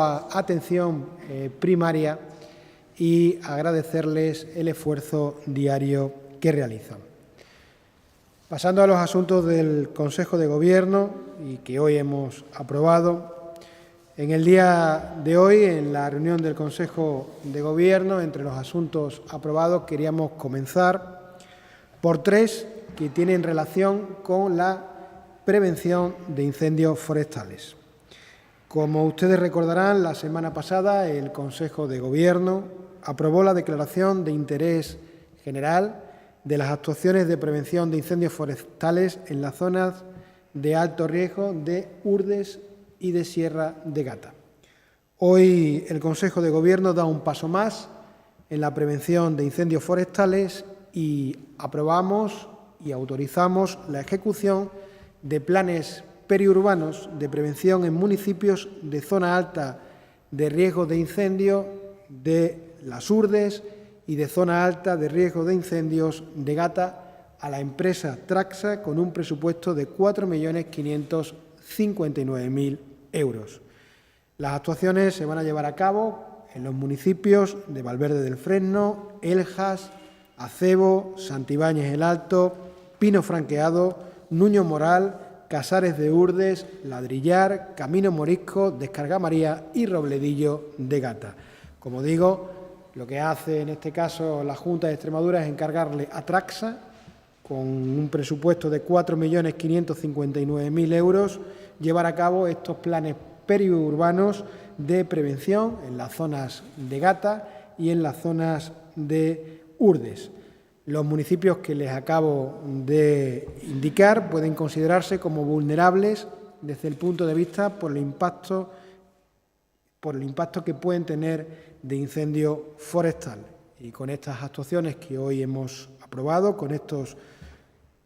atención primaria y agradecerles el esfuerzo diario que realizan. Pasando a los asuntos del Consejo de Gobierno y que hoy hemos aprobado, en el día de hoy, en la reunión del Consejo de Gobierno, entre los asuntos aprobados, queríamos comenzar por tres que tienen relación con la prevención de incendios forestales. Como ustedes recordarán, la semana pasada el Consejo de Gobierno aprobó la declaración de interés general de las actuaciones de prevención de incendios forestales en las zonas de alto riesgo de Urdes y de Sierra de Gata. Hoy el Consejo de Gobierno da un paso más en la prevención de incendios forestales y aprobamos y autorizamos la ejecución de planes periurbanos de prevención en municipios de zona alta de riesgo de incendio de las Urdes y de zona alta de riesgo de incendios de Gata a la empresa Traxa con un presupuesto de 4.559.000 euros. Las actuaciones se van a llevar a cabo en los municipios de Valverde del Fresno, Eljas, Acebo, Santibáñez el Alto, Pino Franqueado, Nuño Moral, Casares de Urdes, Ladrillar, Camino Morisco, Descarga María y Robledillo de Gata. Como digo, lo que hace en este caso la Junta de Extremadura es encargarle a Traxa, con un presupuesto de 4.559.000 euros, llevar a cabo estos planes periurbanos de prevención en las zonas de Gata y en las zonas de Urdes. Los municipios que les acabo de indicar pueden considerarse como vulnerables desde el punto de vista por el impacto que pueden tener de incendio forestal. Y con estas actuaciones que hoy hemos aprobado, con estos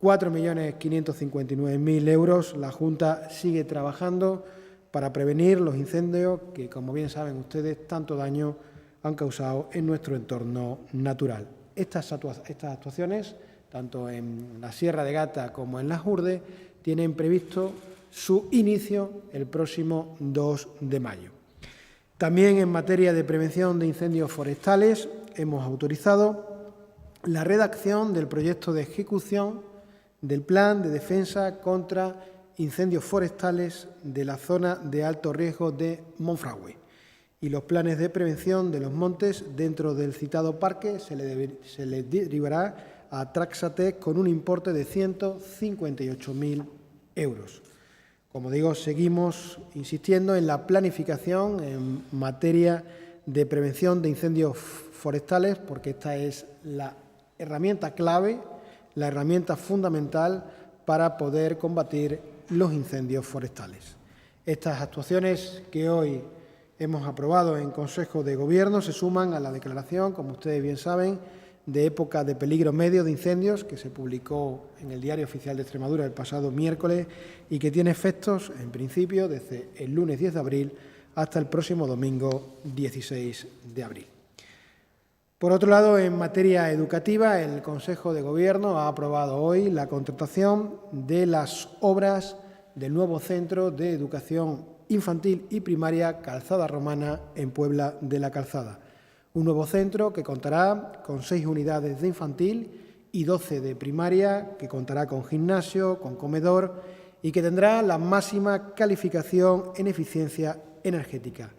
4.559.000 euros, la Junta sigue trabajando para prevenir los incendios que, como bien saben ustedes, tanto daño han causado en nuestro entorno natural. Estas actuaciones, tanto en la Sierra de Gata como en las Urdes, tienen previsto su inicio el próximo 2 de mayo. También en materia de prevención de incendios forestales hemos autorizado la redacción del proyecto de ejecución del Plan de Defensa contra Incendios Forestales de la zona de alto riesgo de Monfragüe y los planes de prevención de los montes dentro del citado parque se le derivará a Traxatec con un importe de 158.000 euros. Como digo, seguimos insistiendo en la planificación en materia de prevención de incendios forestales porque esta es la herramienta clave, la herramienta fundamental para poder combatir los incendios forestales. Estas actuaciones que hoy hemos aprobado en Consejo de Gobierno se suman a la declaración, como ustedes bien saben, de época de peligro medio de incendios que se publicó en el Diario Oficial de Extremadura el pasado miércoles y que tiene efectos, en principio, desde el lunes 10 de abril hasta el próximo domingo 16 de abril. Por otro lado, en materia educativa, el Consejo de Gobierno ha aprobado hoy la contratación de las obras del nuevo Centro de Educación Infantil y Primaria Calzada Romana en Puebla de la Calzada. Un nuevo centro que contará con 6 unidades de infantil y 12 de primaria, que contará con gimnasio, con comedor y que tendrá la máxima calificación en eficiencia energética.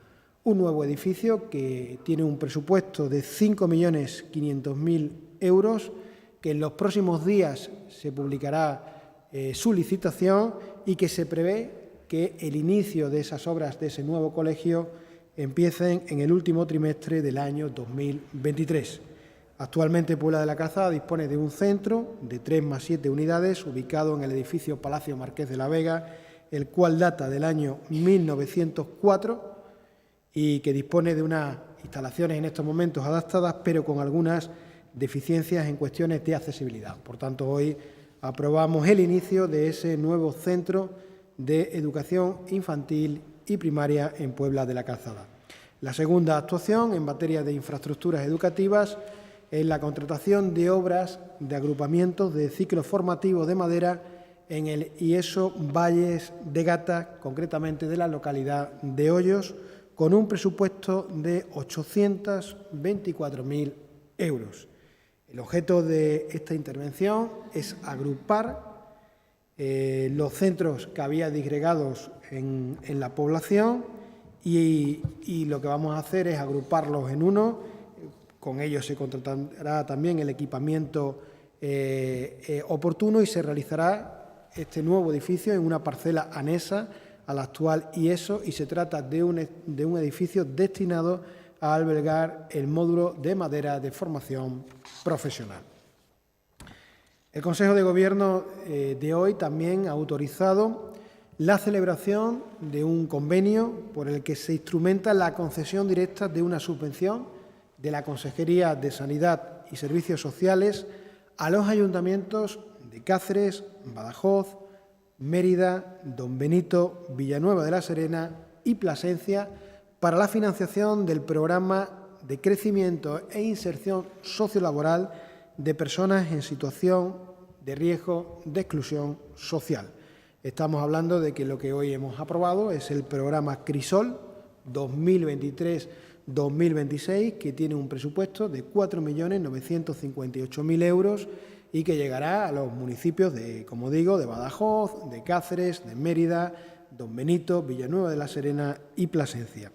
Un nuevo edificio que tiene un presupuesto de 5.500.000 euros, que en los próximos días se publicará su licitación y que se prevé que el inicio de esas obras de ese nuevo colegio empiecen en el último trimestre del año 2023. Actualmente Puebla de la Calzada dispone de un centro de 3 más 7 unidades ubicado en el edificio Palacio Marqués de la Vega, el cual data del año 1904 y que dispone de unas instalaciones en estos momentos adaptadas, pero con algunas deficiencias en cuestiones de accesibilidad. Por tanto, hoy aprobamos el inicio de ese nuevo centro de educación infantil y primaria en Puebla de la Calzada. La segunda actuación en materia de infraestructuras educativas es la contratación de obras de agrupamientos de ciclos formativos de madera en el IESO Valles de Gata, concretamente de la localidad de Hoyos, con un presupuesto de 824.000 euros. El objeto de esta intervención es agrupar los centros que había disgregados en la población y lo que vamos a hacer es agruparlos en uno. Con ello se contratará también el equipamiento oportuno y se realizará este nuevo edificio en una parcela anexa al actual IESO, y se trata de un edificio destinado a albergar el módulo de madera de formación profesional. El Consejo de Gobierno de hoy también ha autorizado la celebración de un convenio por el que se instrumenta la concesión directa de una subvención de la Consejería de Sanidad y Servicios Sociales a los ayuntamientos de Cáceres, Badajoz, Mérida, Don Benito, Villanueva de la Serena y Plasencia para la financiación del programa de crecimiento e inserción sociolaboral de personas en situación de riesgo de exclusión social. Estamos hablando de que lo que hoy hemos aprobado es el programa CRISOL 2023-2026, que tiene un presupuesto de 4.958.000 euros y que llegará a los municipios de, como digo, de Badajoz, de Cáceres, de Mérida, Don Benito, Villanueva de la Serena y Plasencia.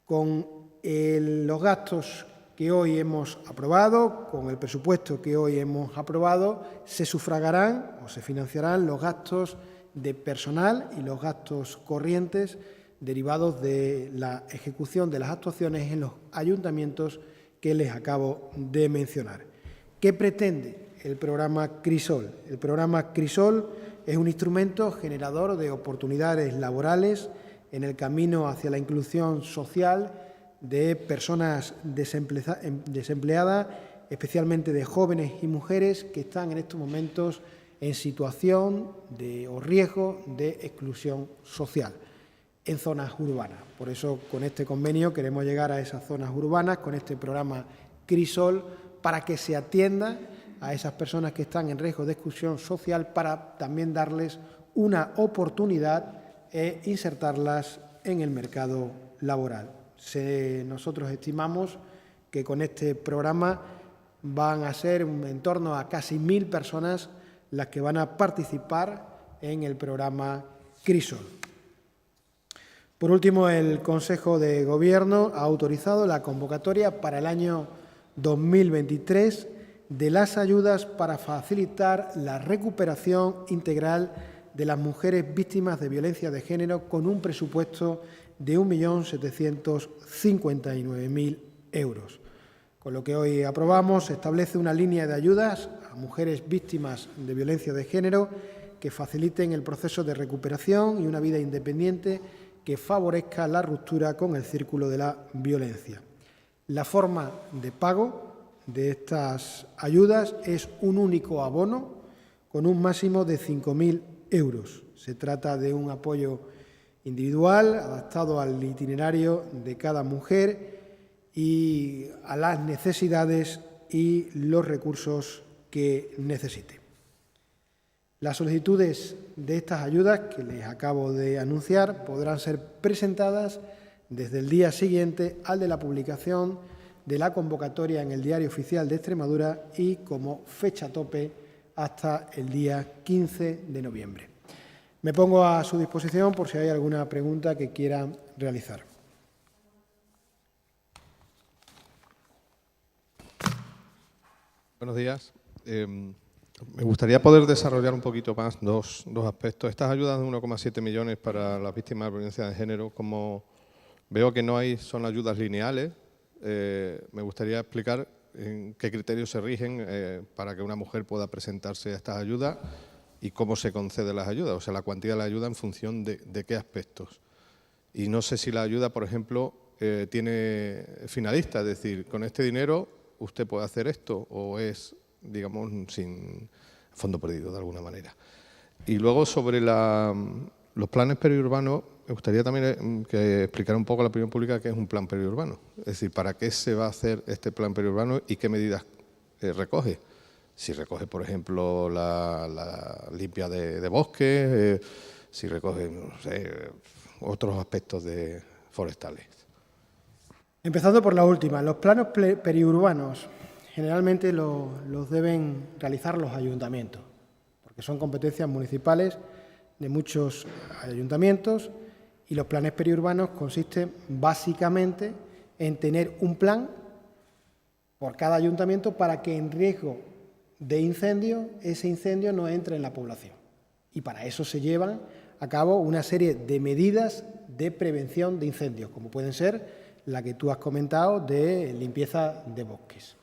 Con los gastos que hoy hemos aprobado, con el presupuesto que hoy hemos aprobado, se sufragarán o se financiarán los gastos de personal y los gastos corrientes derivados de la ejecución de las actuaciones en los ayuntamientos que les acabo de mencionar. ¿Qué pretende el programa CRISOL? El programa CRISOL es un instrumento generador de oportunidades laborales en el camino hacia la inclusión social de personas desempleadas, especialmente de jóvenes y mujeres que están en estos momentos en situación o riesgo de exclusión social en zonas urbanas. Por eso, con este convenio queremos llegar a esas zonas urbanas con este programa CRISOL, para que se atienda a esas personas que están en riesgo de exclusión social, para también darles una oportunidad e insertarlas en el mercado laboral. Nosotros estimamos que con este programa van a ser en torno a casi 1.000 personas las que van a participar en el programa CRISOL. Por último, el Consejo de Gobierno ha autorizado la convocatoria para el año 2023 de las ayudas para facilitar la recuperación integral de las mujeres víctimas de violencia de género, con un presupuesto de 1.759.000 euros. Con lo que hoy aprobamos, se establece una línea de ayudas a mujeres víctimas de violencia de género que faciliten el proceso de recuperación y una vida independiente que favorezca la ruptura con el círculo de la violencia. La forma de pago de estas ayudas es un único abono con un máximo de 5.000 euros. Se trata de un apoyo individual adaptado al itinerario de cada mujer y a las necesidades y los recursos que necesite. Las solicitudes de estas ayudas que les acabo de anunciar podrán ser presentadas desde el día siguiente al de la publicación de la convocatoria en el Diario Oficial de Extremadura y como fecha tope hasta el día 15 de noviembre. Me pongo a su disposición por si hay alguna pregunta que quieran realizar. Buenos días. Me gustaría poder desarrollar un poquito más dos aspectos. Estas ayudas de 1,7 millones para las víctimas de violencia de género, como veo que no son ayudas lineales, me gustaría explicar en qué criterios se rigen para que una mujer pueda presentarse a estas ayudas y cómo se conceden las ayudas, o sea, la cuantía de la ayuda en función de qué aspectos. Y no sé si la ayuda, por ejemplo, tiene finalista, es decir, con este dinero usted puede hacer esto, o es, digamos, sin fondo perdido de alguna manera. Y luego sobre los planes periurbanos, me gustaría también que explicara un poco a la opinión pública qué es un plan periurbano. Es decir, ¿para qué se va a hacer este plan periurbano y qué medidas recoge? Si recoge, por ejemplo, la limpia de bosques, si recoge, no sé, otros aspectos forestales. Empezando por la última, los planos periurbanos generalmente los deben realizar los ayuntamientos, porque son competencias municipales de muchos ayuntamientos, y los planes periurbanos consisten básicamente en tener un plan por cada ayuntamiento para que en riesgo de incendio, ese incendio no entre en la población. Y para eso se llevan a cabo una serie de medidas de prevención de incendios, como pueden ser la que tú has comentado de limpieza de bosques.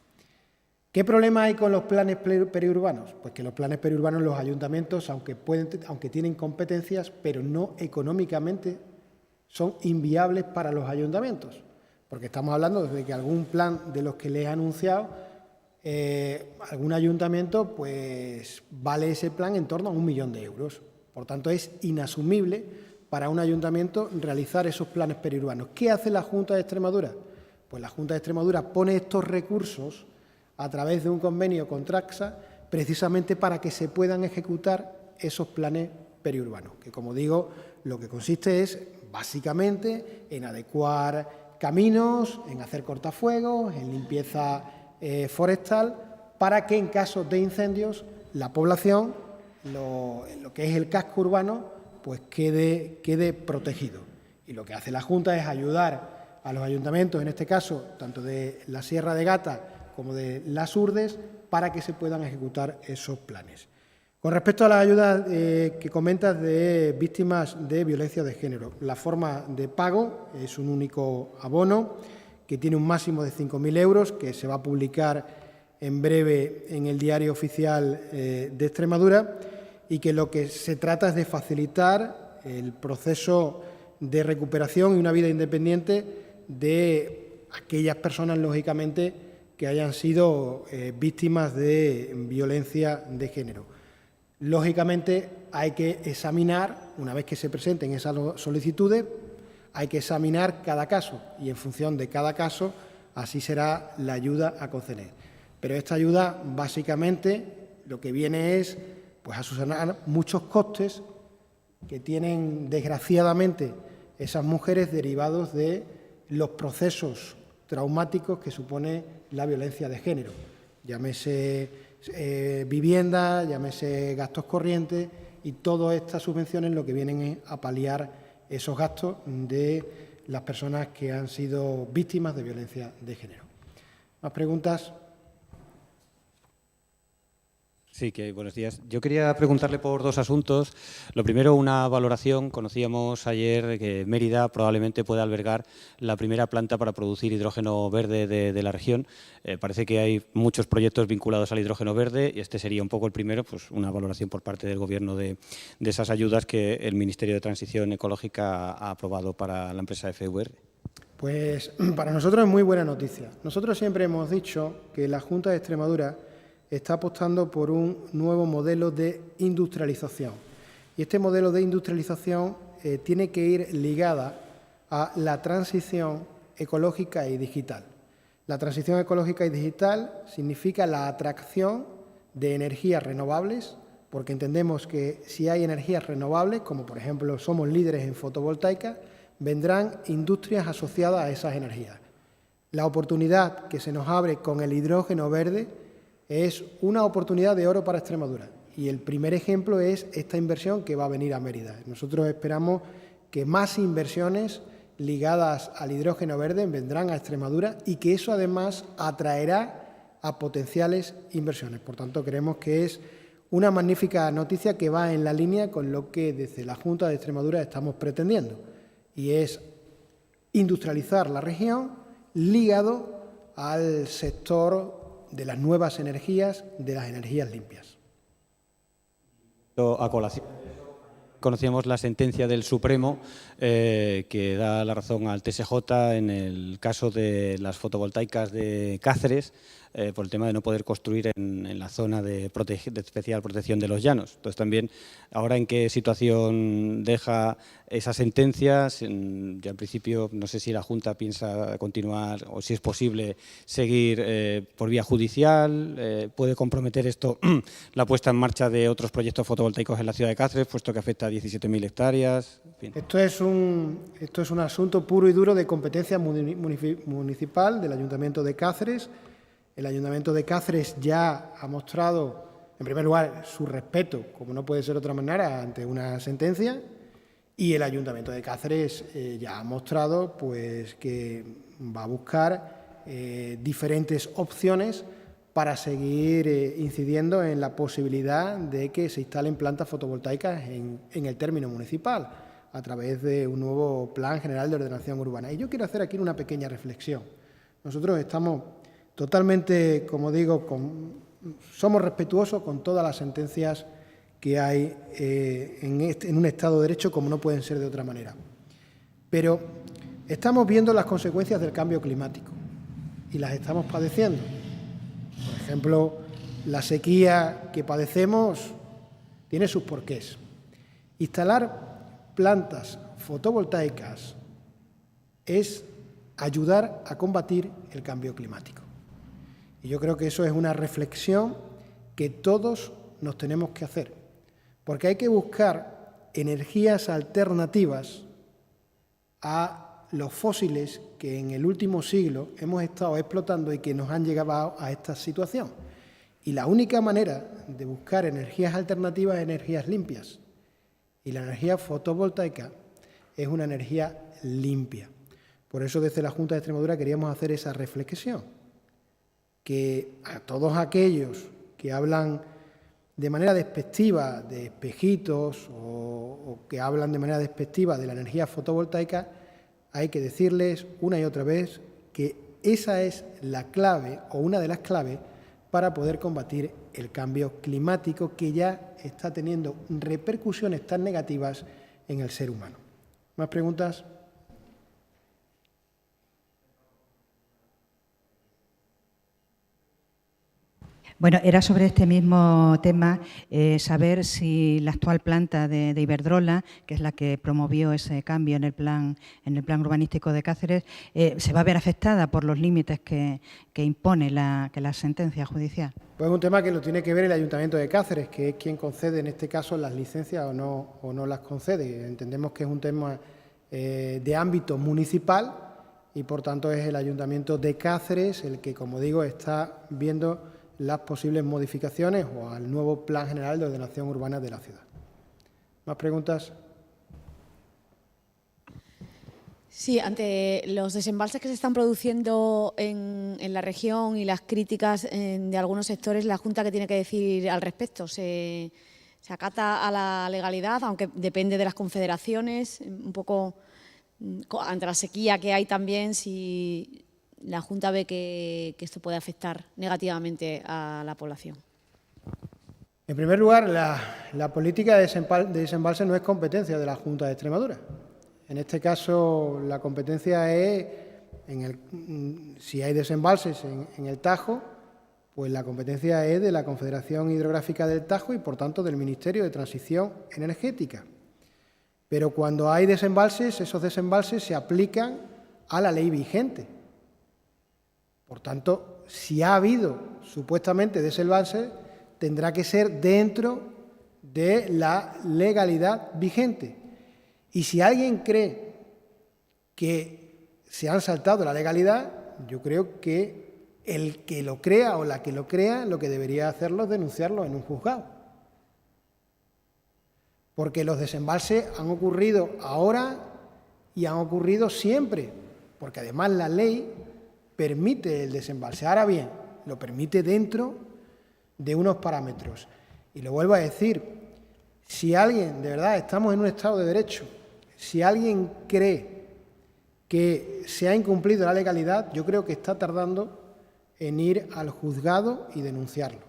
¿Qué problema hay con los planes periurbanos? Pues que los planes periurbanos los ayuntamientos, aunque tienen competencias, pero no económicamente, son inviables para los ayuntamientos, porque estamos hablando de que algún plan de los que les he anunciado, algún ayuntamiento, pues vale ese plan en torno a 1 millón de euros. Por tanto, es inasumible para un ayuntamiento realizar esos planes periurbanos. ¿Qué hace la Junta de Extremadura? Pues la Junta de Extremadura pone estos recursos a través de un convenio con Traxa, precisamente para que se puedan ejecutar esos planes periurbanos, que, como digo, lo que consiste es básicamente en adecuar caminos, en hacer cortafuegos, en limpieza forestal, para que en caso de incendios la población, lo que es el casco urbano, pues quede protegido. Y lo que hace la Junta es ayudar a los ayuntamientos, en este caso, tanto de la Sierra de Gata como de las Urdes, para que se puedan ejecutar esos planes. Con respecto a las ayudas que comentas de víctimas de violencia de género, la forma de pago es un único abono que tiene un máximo de 5.000 euros, que se va a publicar en breve en el Diario Oficial de Extremadura, y que lo que se trata es de facilitar el proceso de recuperación y una vida independiente de aquellas personas, lógicamente, que hayan sido víctimas de violencia de género. Lógicamente, hay que examinar, una vez que se presenten esas solicitudes, hay que examinar cada caso y en función de cada caso, así será la ayuda a conceder. Pero esta ayuda, básicamente, lo que viene es pues, a subsanar muchos costes que tienen, desgraciadamente, esas mujeres derivados de los procesos traumáticos que supone la violencia de género. Llámese vivienda, llámese gastos corrientes, y todas estas subvenciones lo que vienen es a paliar esos gastos de las personas que han sido víctimas de violencia de género. ¿Más preguntas? Sí, que buenos días. Yo quería preguntarle por dos asuntos. Lo primero, una valoración. Conocíamos ayer que Mérida probablemente pueda albergar la primera planta para producir hidrógeno verde de la región. Parece que hay muchos proyectos vinculados al hidrógeno verde y este sería un poco el primero, pues una valoración por parte del Gobierno de esas ayudas que el Ministerio de Transición Ecológica ha aprobado para la empresa FVR. Pues para nosotros es muy buena noticia. Nosotros siempre hemos dicho que la Junta de Extremadura está apostando por un nuevo modelo de industrialización. Y este modelo de industrialización tiene que ir ligada a la transición ecológica y digital. La transición ecológica y digital significa la atracción de energías renovables, porque entendemos que si hay energías renovables, como por ejemplo somos líderes en fotovoltaica, vendrán industrias asociadas a esas energías. La oportunidad que se nos abre con el hidrógeno verde es una oportunidad de oro para Extremadura, y el primer ejemplo es esta inversión que va a venir a Mérida. Nosotros esperamos que más inversiones ligadas al hidrógeno verde vendrán a Extremadura y que eso además atraerá a potenciales inversiones. Por tanto, creemos que es una magnífica noticia que va en la línea con lo que desde la Junta de Extremadura estamos pretendiendo, y es industrializar la región ligado al sector de las nuevas energías, de las energías limpias. A colación, conocíamos la sentencia del Supremo que da la razón al TSJ en el caso de las fotovoltaicas de Cáceres por el tema de no poder construir en la zona de especial protección de los llanos. Entonces, también, ahora en qué situación deja esas sentencias. Ya en principio, no sé si la Junta piensa continuar o si es posible seguir por vía judicial. ¿Puede comprometer esto la puesta en marcha de otros proyectos fotovoltaicos en la ciudad de Cáceres, puesto que afecta 17.000 hectáreas. En fin. Esto es un asunto puro y duro de competencia municipal del Ayuntamiento de Cáceres. El Ayuntamiento de Cáceres ya ha mostrado, en primer lugar, su respeto, como no puede ser de otra manera, ante una sentencia, y el Ayuntamiento de Cáceres ya ha mostrado pues, que va a buscar diferentes opciones para seguir incidiendo en la posibilidad de que se instalen plantas fotovoltaicas en el término municipal a través de un nuevo Plan General de Ordenación Urbana. Y yo quiero hacer aquí una pequeña reflexión. Nosotros estamos totalmente, como digo, somos respetuosos con todas las sentencias que hay en un Estado de Derecho, como no pueden ser de otra manera. Pero estamos viendo las consecuencias del cambio climático y las estamos padeciendo. Por ejemplo, la sequía que padecemos tiene sus porqués. Instalar plantas fotovoltaicas es ayudar a combatir el cambio climático. Y yo creo que eso es una reflexión que todos nos tenemos que hacer, porque hay que buscar energías alternativas a los fósiles que en el último siglo hemos estado explotando y que nos han llegado a esta situación. Y la única manera de buscar energías alternativas es energías limpias. Y la energía fotovoltaica es una energía limpia. Por eso desde la Junta de Extremadura queríamos hacer esa reflexión, que a todos aquellos que hablan de manera despectiva de espejitos o que hablan de manera despectiva de la energía fotovoltaica, hay que decirles una y otra vez que esa es la clave o una de las claves para poder combatir el cambio climático que ya está teniendo repercusiones tan negativas en el ser humano. ¿Más preguntas? Bueno, era sobre este mismo tema, saber si la actual planta de Iberdrola, que es la que promovió ese cambio en el plan urbanístico de Cáceres, se va a ver afectada por los límites que impone la sentencia judicial. Pues es un tema que lo tiene que ver el Ayuntamiento de Cáceres, que es quien concede en este caso las licencias o no las concede. Entendemos que es un tema de ámbito municipal y, por tanto, es el Ayuntamiento de Cáceres el que, como digo, está viendo las posibles modificaciones o al nuevo Plan General de Ordenación Urbana de la ciudad. ¿Más preguntas? Sí, ante los desembalses que se están produciendo en la región y las críticas de algunos sectores, ¿la Junta qué tiene que decir al respecto? ¿Se acata a la legalidad, aunque depende de las confederaciones? Un poco ante la sequía que hay también, si la Junta ve que esto puede afectar negativamente a la población. En primer lugar, la política de desembalse no es competencia de la Junta de Extremadura. En este caso, la competencia es, si hay desembalses en el Tajo, pues la competencia es de la Confederación Hidrográfica del Tajo y, por tanto, del Ministerio de Transición Energética. Pero cuando hay desembalses, esos desembalses se aplican a la ley vigente. Por tanto, si ha habido supuestamente desembalses, tendrá que ser dentro de la legalidad vigente. Y si alguien cree que se han saltado la legalidad, yo creo que el que lo crea o la que lo crea, lo que debería hacerlo es denunciarlo en un juzgado. Porque los desembalses han ocurrido ahora y han ocurrido siempre, porque además la ley permite el desembalse. Ahora bien, lo permite dentro de unos parámetros. Y lo vuelvo a decir, si alguien, de verdad, estamos en un Estado de Derecho, si alguien cree que se ha incumplido la legalidad, yo creo que está tardando en ir al juzgado y denunciarlo.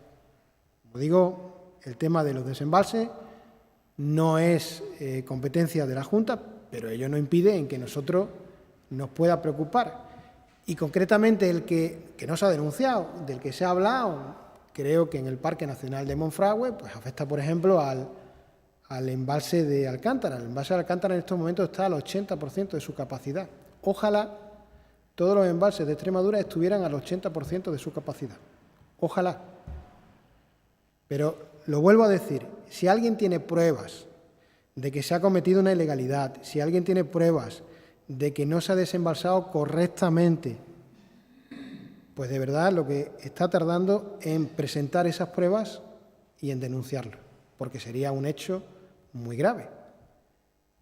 Como digo, el tema de los desembalses no es competencia de la Junta, pero ello no impide en que nosotros nos pueda preocupar. Y concretamente el que no se ha denunciado, del que se ha hablado, creo que en el Parque Nacional de Monfragüe, pues afecta, por ejemplo, al embalse de Alcántara. El embalse de Alcántara en estos momentos está al 80% de su capacidad. Ojalá todos los embalses de Extremadura estuvieran al 80% de su capacidad. Ojalá. Pero lo vuelvo a decir, si alguien tiene pruebas de que se ha cometido una ilegalidad, si alguien tiene pruebas de que no se ha desembalsado correctamente, pues de verdad lo que está tardando en presentar esas pruebas y en denunciarlo, porque sería un hecho muy grave.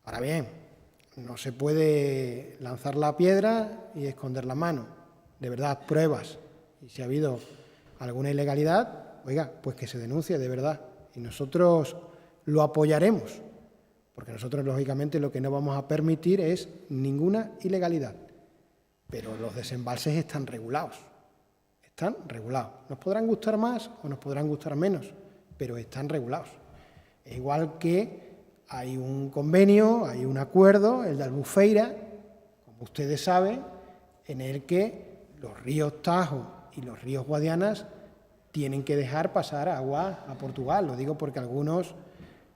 Ahora bien, no se puede lanzar la piedra y esconder la mano. De verdad, pruebas. Y si ha habido alguna ilegalidad, oiga, pues que se denuncie de verdad. Y nosotros lo apoyaremos, porque nosotros, lógicamente, lo que no vamos a permitir es ninguna ilegalidad. Pero los desembalses están regulados. Están regulados. Nos podrán gustar más o nos podrán gustar menos, pero están regulados. Es igual que hay un convenio, hay un acuerdo, el de Albufeira, como ustedes saben, en el que los ríos Tajo y los ríos Guadianas tienen que dejar pasar agua a Portugal. Lo digo porque algunos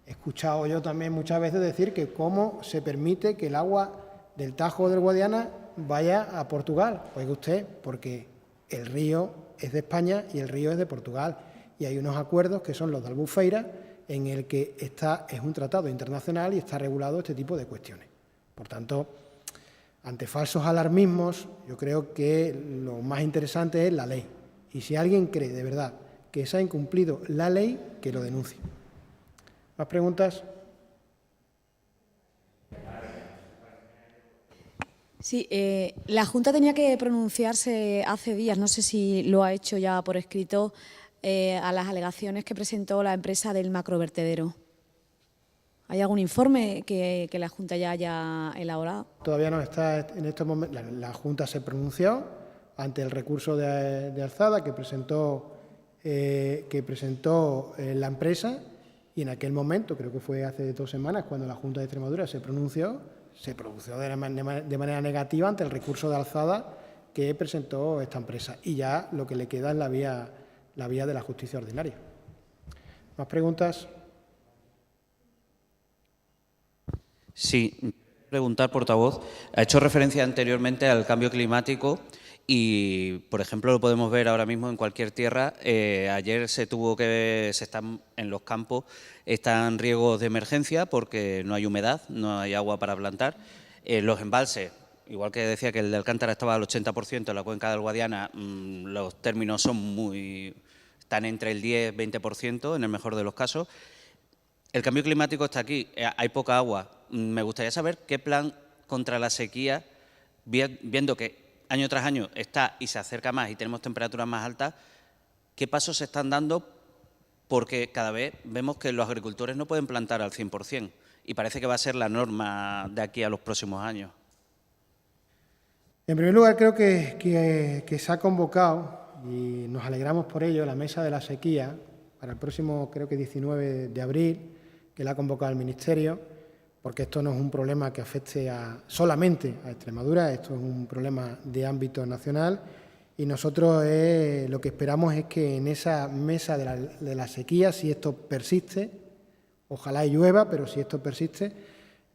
he escuchado yo también muchas veces decir que cómo se permite que el agua del Tajo o del Guadiana vaya a Portugal. Oiga usted, porque el río es de España y el río es de Portugal. Y hay unos acuerdos que son los de Albufeira, en el que es un tratado internacional y está regulado este tipo de cuestiones. Por tanto, ante falsos alarmismos, yo creo que lo más interesante es la ley. Y si alguien cree de verdad que se ha incumplido la ley, que lo denuncie. ¿Más preguntas? Sí, la Junta tenía que pronunciarse hace días, no sé si lo ha hecho ya por escrito, a las alegaciones que presentó la empresa del macrovertedero. ¿Hay algún informe que la Junta ya haya elaborado? Todavía no está en estos momentos. La Junta se pronunció ante el recurso de alzada que presentó la empresa, y en aquel momento, creo que fue hace 2 semanas, cuando la Junta de Extremadura se pronunció de manera negativa ante el recurso de alzada que presentó esta empresa. Y ya lo que le queda es la vía de la justicia ordinaria. ¿Más preguntas? Sí, preguntar, portavoz. Ha hecho referencia anteriormente al cambio climático y, por ejemplo, lo podemos ver ahora mismo en cualquier tierra. Ayer están en los campos, están riegos de emergencia porque no hay humedad, no hay agua para plantar. Los embalses, igual que decía que el de Alcántara estaba al 80%, en la cuenca del Guadiana los términos están entre el 10-20% en el mejor de los casos. El cambio climático está aquí, hay poca agua. Me gustaría saber qué plan contra la sequía, viendo que año tras año está y se acerca más y tenemos temperaturas más altas, qué pasos se están dando, porque cada vez vemos que los agricultores no pueden plantar al 100% y parece que va a ser la norma de aquí a los próximos años. En primer lugar, creo que se ha convocado, y nos alegramos por ello, la Mesa de la Sequía para el próximo, creo que 19 de abril, que la ha convocado el Ministerio, porque esto no es un problema que afecte solamente a Extremadura, esto es un problema de ámbito nacional, y nosotros lo que esperamos es que en esa mesa de la sequía, si esto persiste, ojalá y llueva, pero si esto persiste,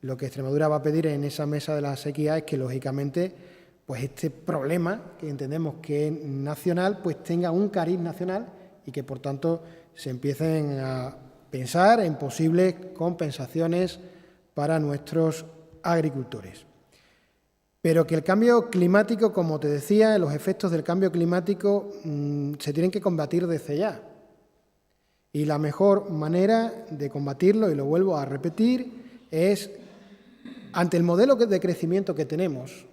lo que Extremadura va a pedir en esa mesa de la sequía es que, lógicamente, pues este problema, que entendemos que es nacional, pues tenga un cariz nacional y que, por tanto, se empiecen a pensar en posibles compensaciones para nuestros agricultores. Pero que el cambio climático, como te decía, los efectos del cambio climático se tienen que combatir desde ya. Y la mejor manera de combatirlo, y lo vuelvo a repetir, es ante el modelo de crecimiento que tenemos,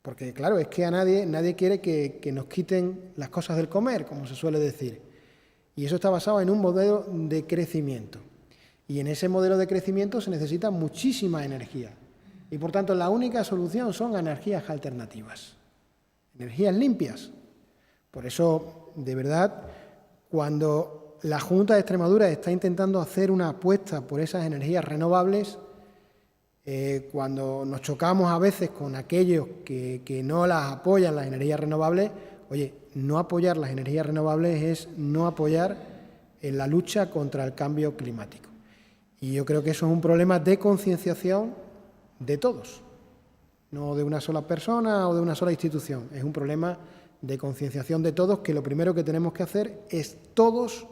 porque claro, es que a nadie quiere que nos quiten las cosas del comer, como se suele decir. Y eso está basado en un modelo de crecimiento. Y en ese modelo de crecimiento se necesita muchísima energía. Y por tanto, la única solución son energías alternativas, energías limpias. Por eso, de verdad, cuando la Junta de Extremadura está intentando hacer una apuesta por esas energías renovables, cuando nos chocamos a veces con aquellos que no las apoyan, las energías renovables, oye, no apoyar las energías renovables es no apoyar en la lucha contra el cambio climático. Y yo creo que eso es un problema de concienciación de todos, no de una sola persona o de una sola institución. Es un problema de concienciación de todos, que lo primero que tenemos que hacer es todos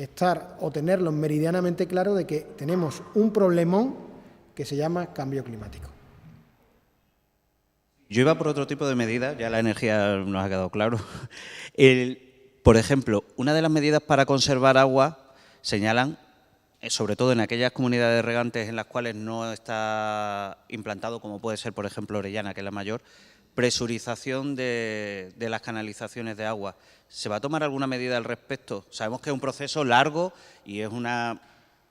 estar o tenerlo meridianamente claro de que tenemos un problemón que se llama cambio climático. Yo iba por otro tipo de medidas, ya la energía nos ha quedado claro. Por ejemplo, una de las medidas para conservar agua señalan, sobre todo en aquellas comunidades regantes en las cuales no está implantado, como puede ser, por ejemplo, Orellana, que es la mayor, presurización de las canalizaciones de agua. ¿Se va a tomar alguna medida al respecto? Sabemos que es un proceso largo y es una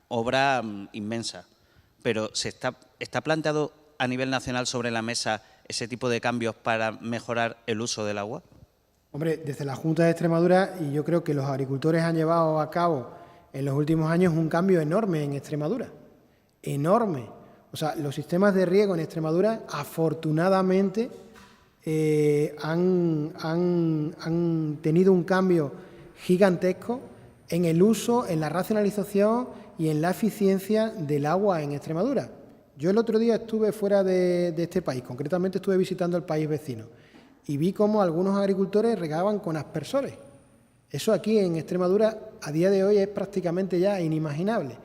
obra inmensa, pero ¿está planteado a nivel nacional sobre la mesa ese tipo de cambios para mejorar el uso del agua? Hombre, desde la Junta de Extremadura, y yo creo que los agricultores han llevado a cabo en los últimos años un cambio enorme en Extremadura, enorme. O sea, los sistemas de riego en Extremadura, afortunadamente, han tenido un cambio gigantesco en el uso, en la racionalización y en la eficiencia del agua en Extremadura. Yo el otro día estuve fuera de este país, concretamente estuve visitando el país vecino, y vi cómo algunos agricultores regaban con aspersores. Eso aquí en Extremadura a día de hoy es prácticamente ya inimaginable.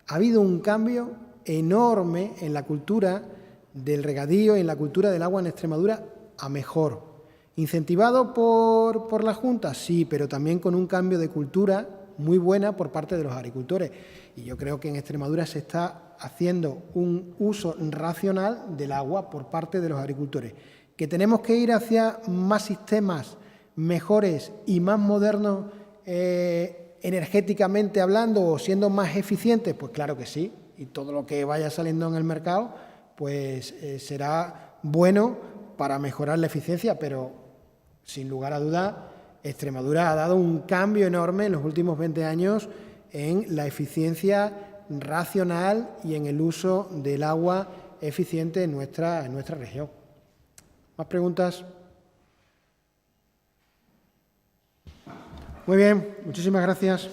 Ha habido un cambio enorme en la cultura del regadío y en la cultura del agua en Extremadura a mejor. ¿Incentivado por la Junta? Sí, pero también con un cambio de cultura muy buena por parte de los agricultores. Y yo creo que en Extremadura se está haciendo un uso racional del agua por parte de los agricultores. ¿Que tenemos que ir hacia más sistemas mejores y más modernos energéticamente hablando o siendo más eficientes? Pues claro que sí, y todo lo que vaya saliendo en el mercado pues será bueno para mejorar la eficiencia, pero sin lugar a dudas Extremadura ha dado un cambio enorme en los últimos 20 años en la eficiencia racional y en el uso del agua eficiente en nuestra región. ¿Más preguntas? Muy bien, muchísimas gracias.